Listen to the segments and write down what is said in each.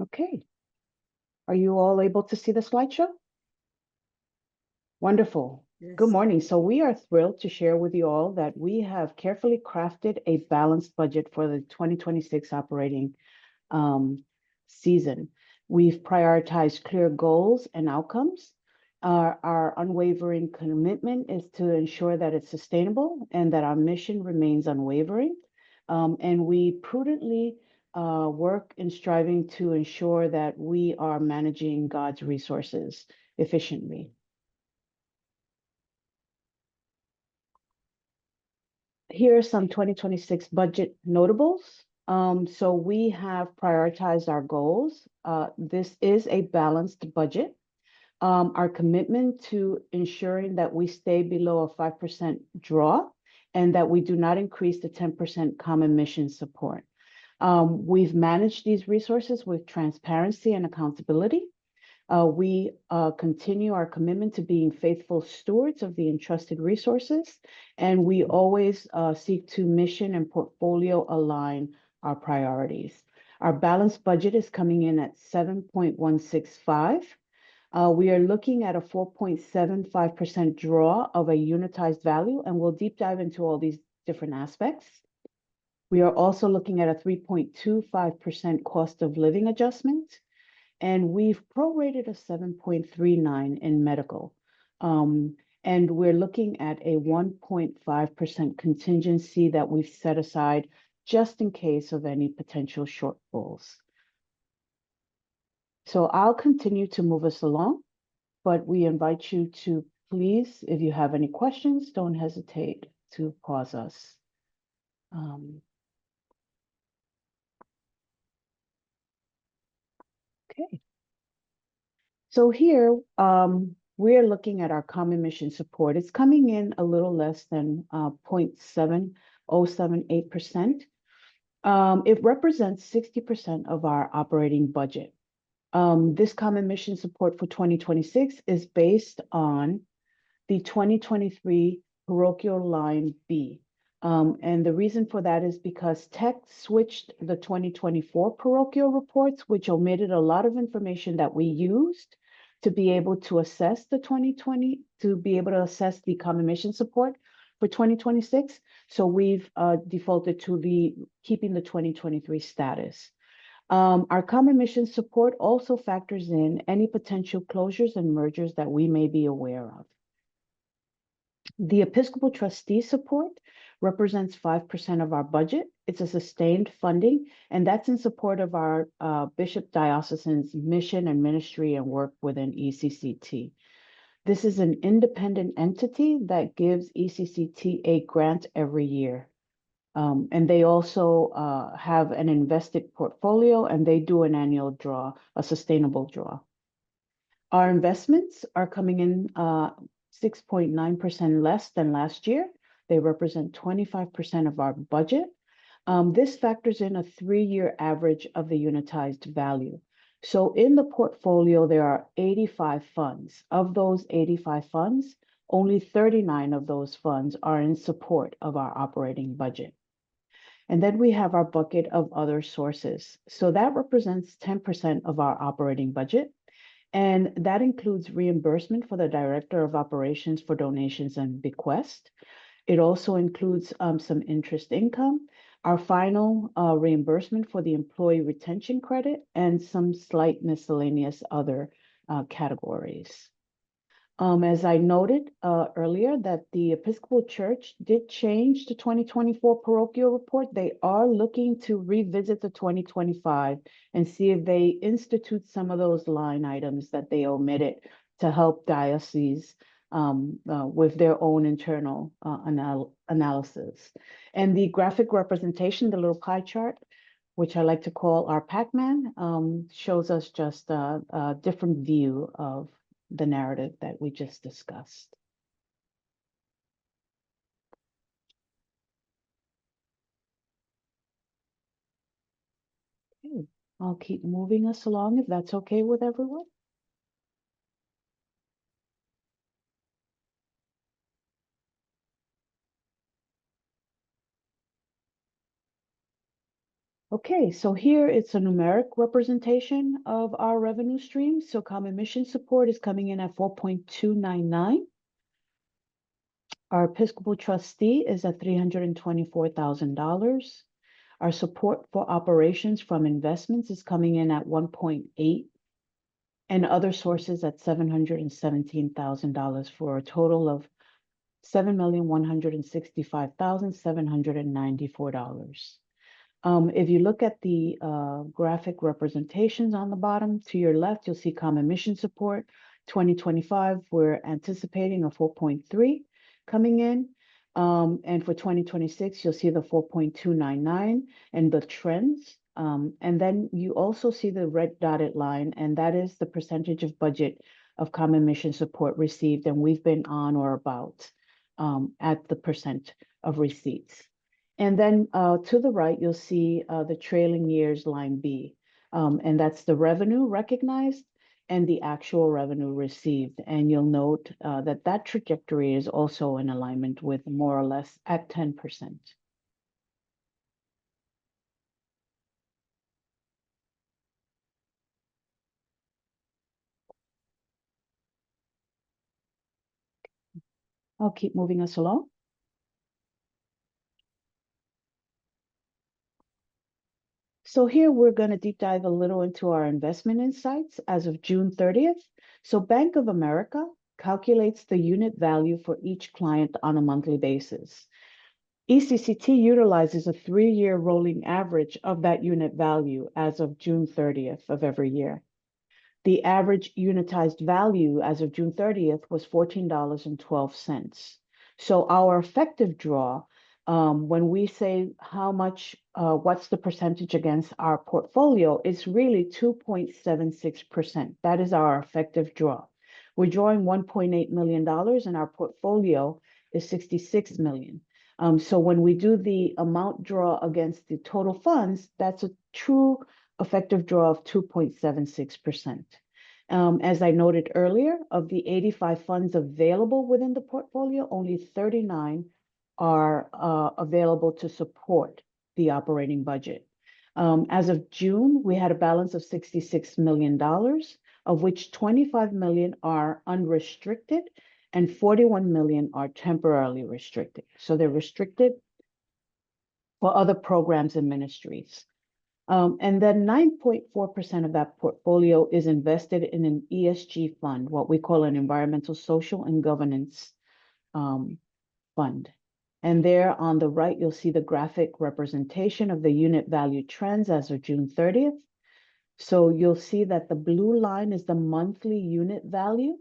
Okay. Are you all able to see the slideshow? Wonderful. Good Yes. morning. So we are thrilled to share with you all that we have carefully crafted a balanced budget for the 2026 operating season. We've prioritized clear goals and outcomes. Our unwavering commitment is to ensure that it's sustainable and that our mission remains unwavering. And we prudently work in striving to ensure that we are managing God's resources efficiently. Here are some 2026 budget notables. So we have prioritized our goals. This is a balanced budget. Our commitment to ensuring that we stay below a 5% draw and that we do not increase the 10% common mission support. We've managed these resources with transparency and accountability. We continue our commitment to being faithful stewards of the entrusted resources, and we always seek to mission and portfolio align our priorities. Our balanced budget is coming in at 7.165. We are looking at a 4.75% draw of a unitized value, and we'll deep dive into all these different aspects. We are also looking at a 3.25% cost of living adjustment, and we've prorated a 7.39 in medical. And we're looking at a 1.5% contingency that we've set aside just in case of any potential shortfalls. So I'll continue to move us along, but we invite you to please, if you have any questions, don't hesitate to pause us. Okay. So here, we're looking at our common mission support. It's coming in a little less than 0.7078%. It represents 60% of our operating budget. This common mission support for 2026 is based on the 2023 parochial line B. And the reason for that is because Tech switched the 2024 parochial reports, which omitted a lot of information that we used to be able to assess the 2020, to be able to assess the common mission support for 2026. So we've defaulted to keeping the 2023 status. Our common mission support also factors in any potential closures and mergers that we may be aware of. The Episcopal trustee support represents 5% of our budget. It's a sustained funding, and that's in support of our Bishop Diocesan's mission and ministry and work within ECCT. This is an independent entity that gives ECCT a grant every year. And they also have an invested portfolio, and they do an annual draw, a sustainable draw. Our investments are coming in 6.9% less than last year. They represent 25% of our budget. This factors in a 3-year average of the unitized value. So in the portfolio, there are 85 funds. Of those 85 funds, only 39 of those funds are in support of our operating budget. And then we have our bucket of other sources. So that represents 10% of our operating budget. And that includes reimbursement for the Director of Operations for donations and bequests. It also includes some interest income, our final reimbursement for the employee retention credit, and some slight miscellaneous other categories. As I noted earlier, that the Episcopal Church did change the 2024 parochial report. They are looking to revisit the 2025 and see if they institute some of those line items that they omitted to help dioceses with their own internal analysis. And the graphic representation, the little pie chart, which I like to call our Pac-Man, shows us just a different view of the narrative that we just discussed. Okay. I'll keep moving us along if that's okay with everyone. Okay, so here it's a numeric representation of our revenue streams. So common mission support is coming in at 4.299. Our Episcopal trustee is at $324,000. Our support for operations from investments is coming in at 1.8, and other sources at $717,000 for a total of $7,165,794. If you look at the graphic representations on the bottom, to your left, you'll see common mission support. 2025, we're anticipating a 4.3 coming in. And for 2026, you'll see the 4.299 and the trends. And then you also see the red dotted line, and that is the percentage of budget of common mission support received. And we've been on or about at the percent of receipts. And then to the right, you'll see the trailing years line B, and that's the revenue recognized and the actual revenue received. And you'll note that that trajectory is also in alignment with more or less at 10%. I'll keep moving us along. So here we're going to deep dive a little into our investment insights as of June 30th. So Bank of America calculates the unit value for each client on a monthly basis. ECCT utilizes a 3-year rolling average of that unit value as of June 30th of every year. The average unitized value as of June 30th was $14.12. So our effective draw, when we say how much, what's the percentage against our portfolio, it's really 2.76%. That is our effective draw. We're drawing $1.8 million and our portfolio is $66 million. So when we do the amount draw against the total funds, that's a true effective draw of 2.76%. As I noted earlier, of the 85 funds available within the portfolio, only 39 are available to support the operating budget. As of June, we had a balance of $66 million, of which 25 million are unrestricted and 41 million are temporarily restricted. So they're restricted for other programs and ministries. And then 9.4% of that portfolio is invested in an ESG fund, what we call an environmental, social, and governance fund. And there on the right, you'll see the graphic representation of the unit value trends as of June 30th. So you'll see that the blue line is the monthly unit value.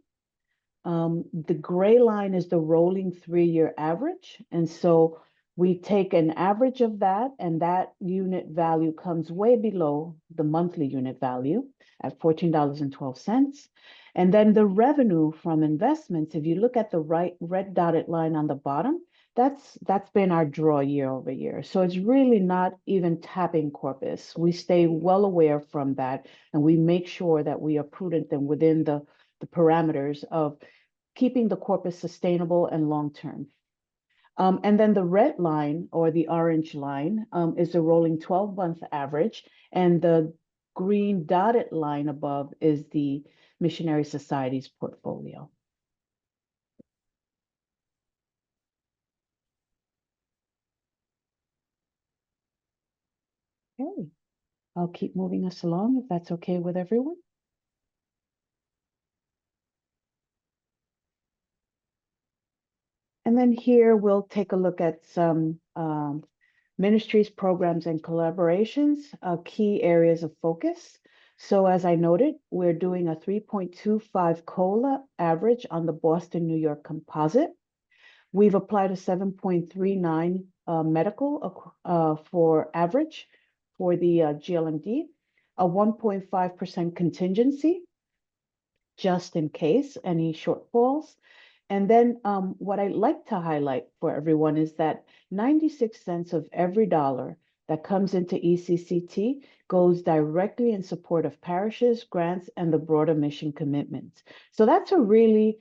The gray line is the rolling 3-year average. And so we take an average of that, and that unit value comes way below the monthly unit value at $14.12. And then the revenue from investments, if you look at the right red dotted line on the bottom, that's been our draw year over year. So it's really not even tapping corpus. We stay well aware from that, and we make sure that we are prudent and within the parameters of keeping the corpus sustainable and long-term. And then the red line or the orange line is the rolling 12-month average, and the green dotted line above is the Missionary Society's portfolio. Okay, I'll keep moving us along if that's okay with everyone. And then here we'll take a look at some ministries, programs, and collaborations, key areas of focus. So as I noted, we're doing a 3.25 COLA average on the Boston, New York composite. We've applied a 7.39 medical for average for the GLMD, a 1.5% contingency, just in case any shortfalls. And then what I'd like to highlight for everyone is that 96 cents of every dollar that comes into ECCT goes directly in support of parishes, grants, and the broader mission commitments. So that's a really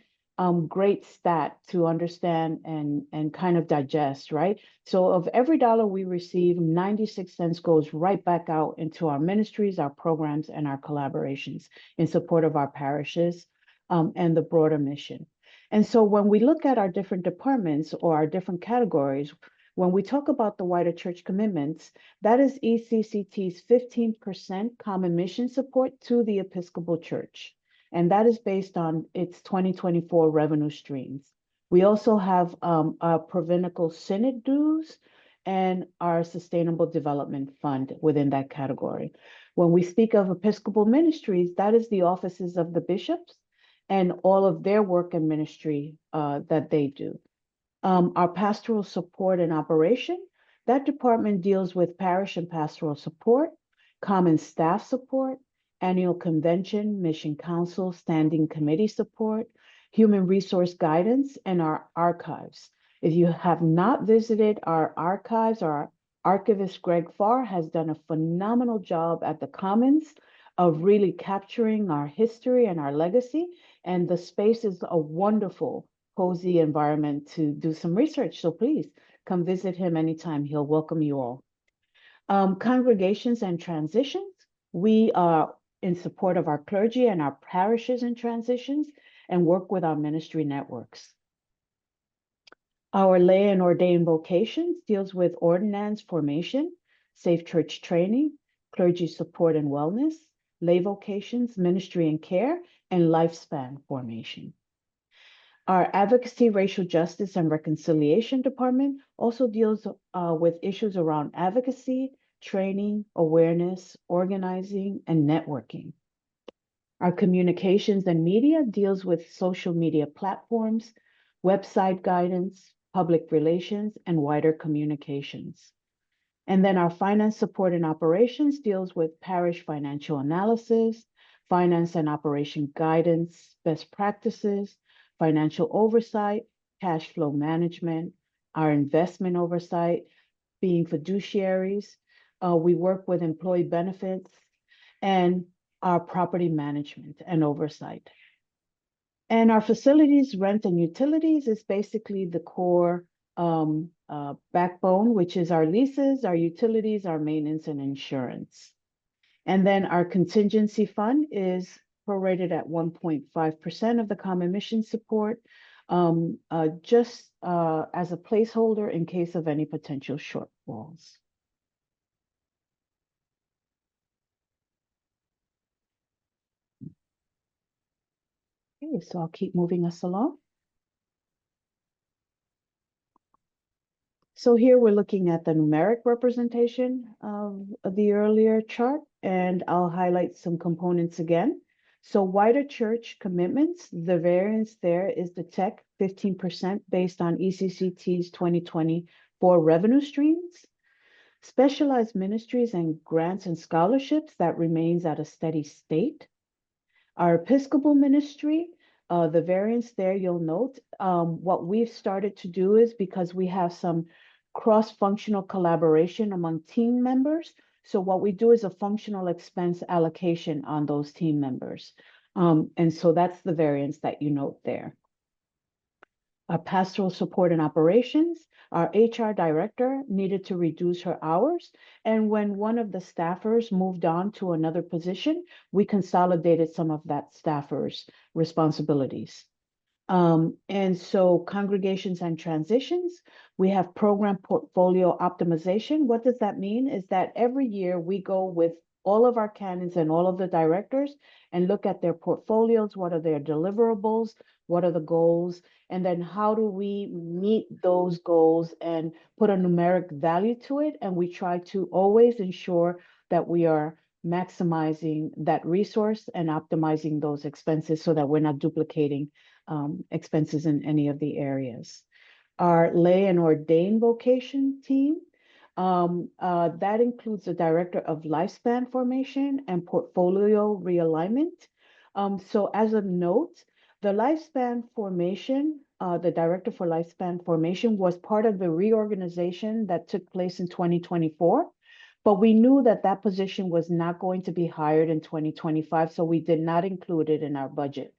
great stat to understand and kind of digest, right? So of every dollar we receive, 96 cents goes right back out into our ministries, our programs, and our collaborations in support of our parishes and the broader mission. And so when we look at our different departments or our different categories, when we talk about the wider church commitments, that is ECCT's 15% common mission support to the Episcopal Church. And that is based on its 2024 revenue streams. We also have our Provinical Synod dues and our Sustainable Development Fund within that category. When we speak of Episcopal ministries, that is the offices of the bishops and all of their work and ministry that they do. Our pastoral support and operation, that department deals with parish and pastoral support, common staff support, annual convention, mission council, standing committee support, human resource guidance, and our archives. If you have not visited our archives, our archivist Greg Farr has done a phenomenal job at the Commons of really capturing our history and our legacy. And the space is a wonderful, cozy environment to do some research. So please come visit him anytime. He'll welcome you all. Congregations and transitions. We are in support of our clergy and our parishes in transitions and work with our ministry networks. Our lay and ordained vocations deals with ordinance formation, safe church training, clergy support and wellness, lay vocations, ministry and care, and lifespan formation. Our Advocacy, Racial Justice, and Reconciliation Department also deals with issues around advocacy, training, awareness, organizing, and networking. Our Communications and Media deals with social media platforms, website guidance, public relations, and wider communications. And then our Finance Support and Operations deals with parish financial analysis, finance and operation guidance, best practices, financial oversight, cash flow management, our investment oversight, being fiduciaries. We work with employee benefits and our property management and oversight. And our facilities, rent, and utilities is basically the core backbone, which is our leases, our utilities, our maintenance, and insurance. And then our contingency fund is prorated at 1.5% of the common mission support, just as a placeholder in case of any potential shortfalls. Okay, so I'll keep moving us along. So here we're looking at the numeric representation of the earlier chart, and I'll highlight some components again. So wider church commitments, the variance there is the tech 15% based on ECCT's 2024 revenue streams. Specialized ministries and grants and scholarships, that remains at a steady state. Our Episcopal ministry, the variance there, you'll note, what we've started to do is, because we have some cross-functional collaboration among team members, so what we do is a functional expense allocation on those team members. And so that's the variance that you note there. Our pastoral support and operations, our HR director needed to reduce her hours. And when one of the staffers moved on to another position, we consolidated some of that staffer's responsibilities. And so congregations and transitions, we have program portfolio optimization. What does that mean? Is that every year we go with all of our canons and all of the directors and look at their portfolios. What are their deliverables? What are the goals? And then how do we meet those goals and put a numeric value to it? And we try to always ensure that we are maximizing that resource and optimizing those expenses so that we're not duplicating expenses in any of the areas. Our lay and ordained vocation team, that includes the director of lifespan formation and portfolio realignment. So as a note, the lifespan formation, the director for lifespan formation was part of the reorganization that took place in 2024, but we knew that that position was not going to be hired in 2025, so we did not include it in our budget.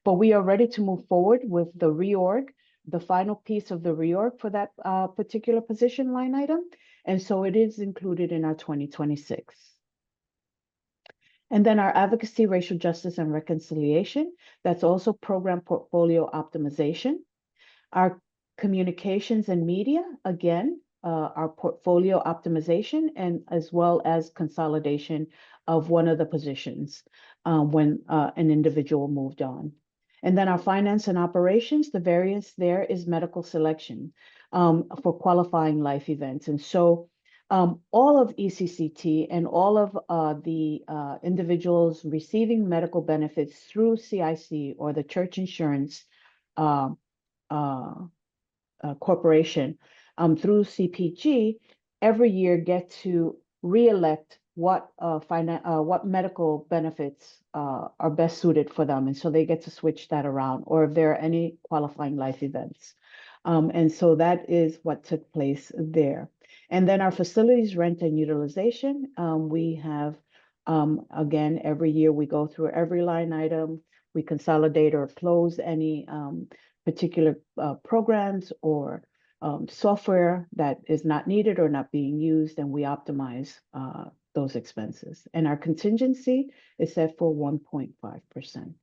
but we are ready to move forward with the reorg, the final piece of the reorg for that particular position line item. And so it is included in our 2026. And then our advocacy, racial justice, and reconciliation, that's also program portfolio optimization. Our communications and media, again, our portfolio optimization, and as well as consolidation of one of the positions when an individual moved on. And then our finance and operations, the variance there is medical selection for qualifying life events. And so all of ECCT and all of the individuals receiving medical benefits through CIC or the church insurance uh, corporation through CPG every year get to re-elect what medical benefits are best suited for them, and so they get to switch that around, or if there are any qualifying life events. And so that is what took place there. And then our facilities rent and utilization, we have again every year we go through every line item, we consolidate or close any particular programs or software that is not needed or not being used, and we optimize those expenses. And our contingency is set for 1.5%.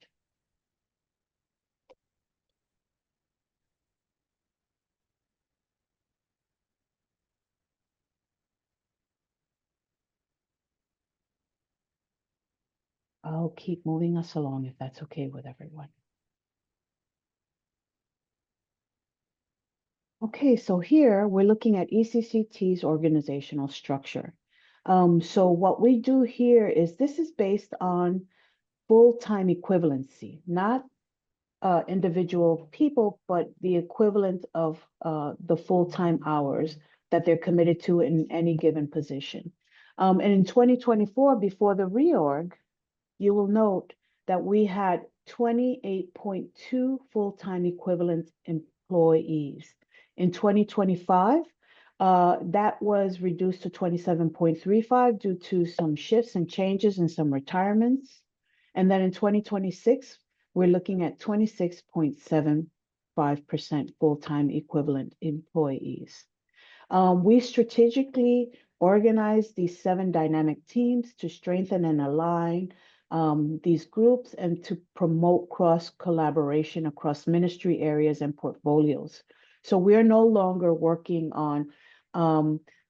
I'll keep moving us along if that's okay with everyone. Okay, so here we're looking at ECCT's organizational structure. So what we do here is this is based on full-time equivalency, not individual people, but the equivalent of the full-time hours that they're committed to in any given position. And in 2024, before the reorg, you will note that we had 28.2 full-time equivalent employees. In 2025, that was reduced to 27.35 due to some shifts and changes and some retirements. And then in 2026, we're looking at 26.75% full-time equivalent employees. We strategically organize these 7 dynamic teams to strengthen and align these groups and to promote cross collaboration across ministry areas and portfolios. So we're no longer working on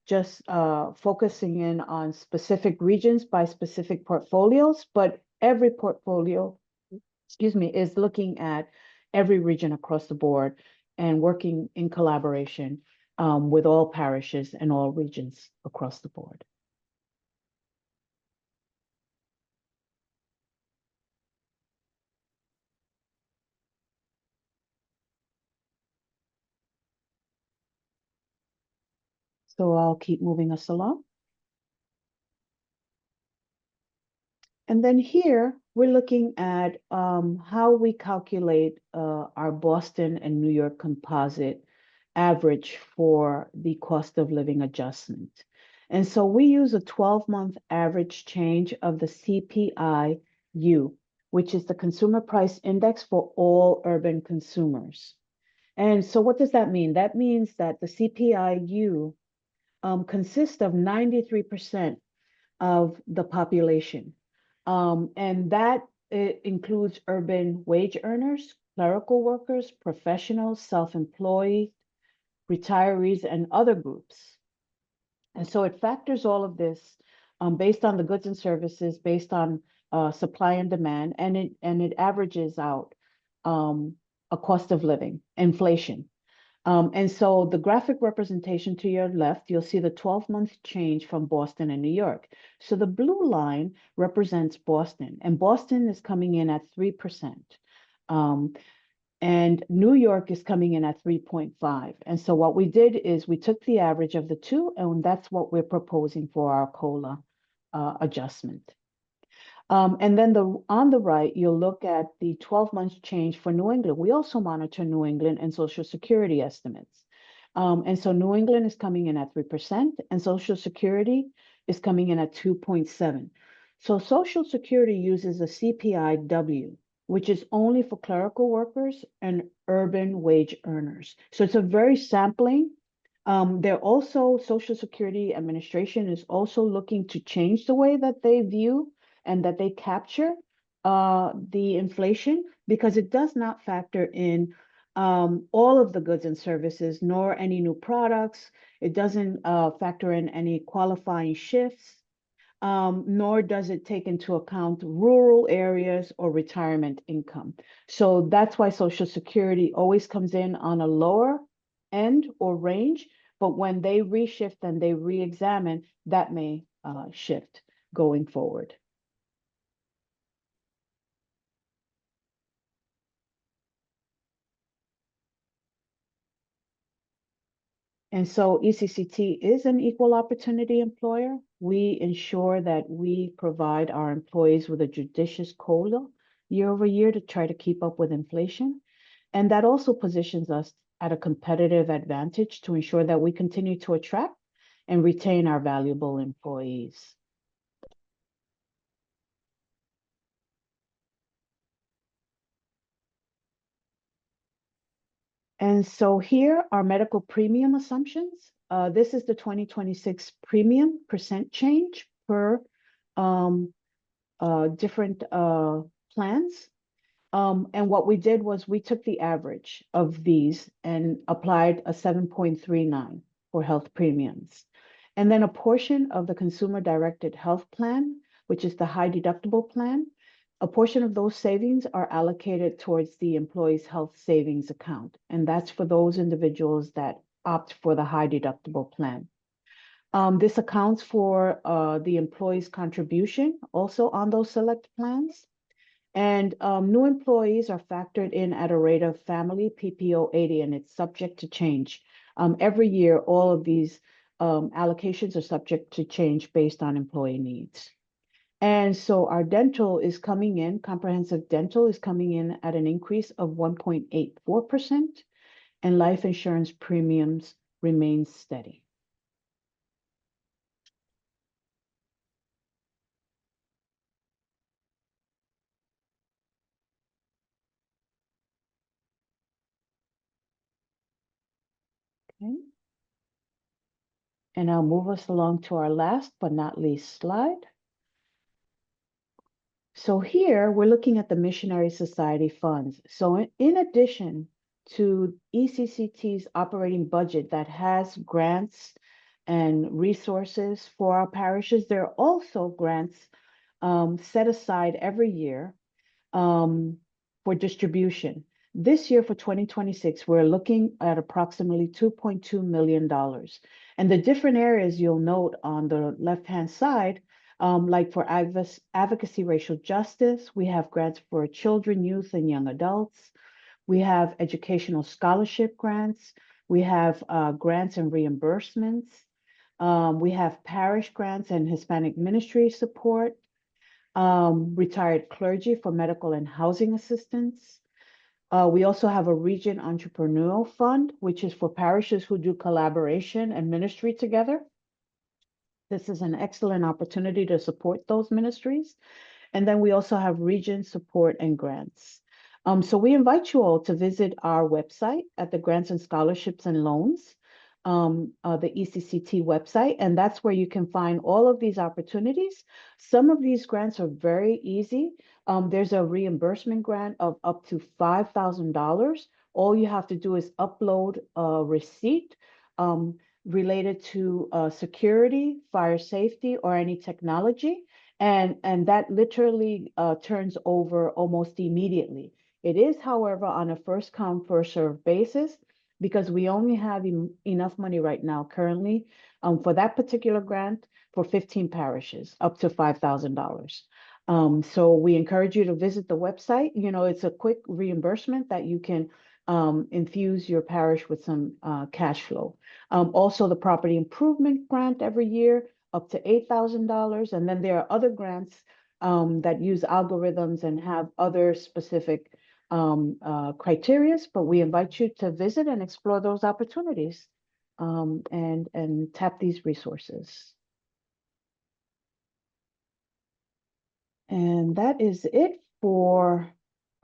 just focusing in on specific regions by specific portfolios, but every portfolio, is looking at every region across the board and working in collaboration with all parishes and all regions across the board. So I'll keep moving us along. And then here, we're looking at how we calculate our Boston and New York composite average for the cost of living adjustment. And so we use a 12-month average change of the CPI-U, which is the Consumer Price Index for all urban consumers. And so what does that mean? That means that the CPI-U consists of 93% of the population. And that includes urban wage earners, clerical workers, professionals, self-employed, retirees, and other groups. And so it factors all of this based on the goods and services, based on supply and demand, and it averages out a cost of living, inflation. And so the graphic representation to your left, you'll see the 12-month change from Boston and New York. So the blue line represents Boston, and Boston is coming in at 3%. And New York is coming in at 3.5. And so what we did is we took the average of the two, and that's what we're proposing for our COLA adjustment. And then on the right, you'll look at the 12-month change for New England. We also monitor New England and Social Security estimates. And so New England is coming in at 3%, and Social Security is coming in at 2.7. So Social Security uses a CPI-W, which is only for clerical workers and urban wage earners. So it's a very sampling. They're also, Social Security Administration is also looking to change the way that they view and that they capture the inflation, because it does not factor in all of the goods and services, nor any new products. It doesn't factor in any qualifying shifts, nor does it take into account rural areas or retirement income. So that's why Social Security always comes in on a lower end or range, but when they reshift and they re-examine, that may shift going forward. And so ECCT is an equal opportunity employer. We ensure that we provide our employees with a judicious COLA year over year to try to keep up with inflation. And that also positions us at a competitive advantage to ensure that we continue to attract and retain our valuable employees. And so here are medical premium assumptions. This is the 2026 premium percent change per um, different plans. And what we did was we took the average of these and applied a 7.39 for health premiums. And then a portion of the consumer directed health plan, which is the high deductible plan, a portion of those savings are allocated towards the employee's health savings account. And that's for those individuals that opt for the high deductible plan. This accounts for the employee's contribution also on those select plans. And new employees are factored in at a rate of family PPO 80, and it's subject to change. Every year, all of these allocations are subject to change based on employee needs. And so our dental is coming in, comprehensive dental is coming in at an increase of 1.84%, and life insurance premiums remain steady. Okay. And I'll move us along to our last but not least slide. So here we're looking at the Missionary Society funds. So in addition to ECCT's operating budget that has grants and resources for our parishes, there are also grants set aside every year for distribution. This year for 2026, we're looking at approximately $2.2 million. And the different areas you'll note on the left-hand side, like for advocacy, racial justice, we have grants for children, youth, and young adults. We have educational scholarship grants. We have grants and reimbursements. We have parish grants and Hispanic ministry support, retired clergy for medical and housing assistance. We also have a region entrepreneurial fund, which is for parishes who do collaboration and ministry together. This is an excellent opportunity to support those ministries. And then we also have region support and grants. So we invite you all to visit our website at the Grants and Scholarships and Loans, the ECCT website, and that's where you can find all of these opportunities. Some of these grants are very easy. There's a reimbursement grant of up to $5,000. All you have to do is upload a receipt related to security, fire safety, or any technology. And that literally turns over almost immediately. It is, however, on a first come, first served basis, because we only have enough money right now currently for that particular grant for 15 parishes, up to $5,000. So we encourage you to visit the website. You know, it's a quick reimbursement that you can infuse your parish with some cash flow. Also, the property improvement grant every year, up to $8,000. And then there are other grants that use algorithms and have other specific criteria, but we invite you to visit and explore those opportunities and tap these resources. And that is it for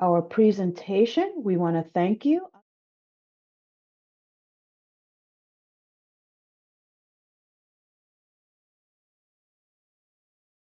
our presentation. We want to thank you.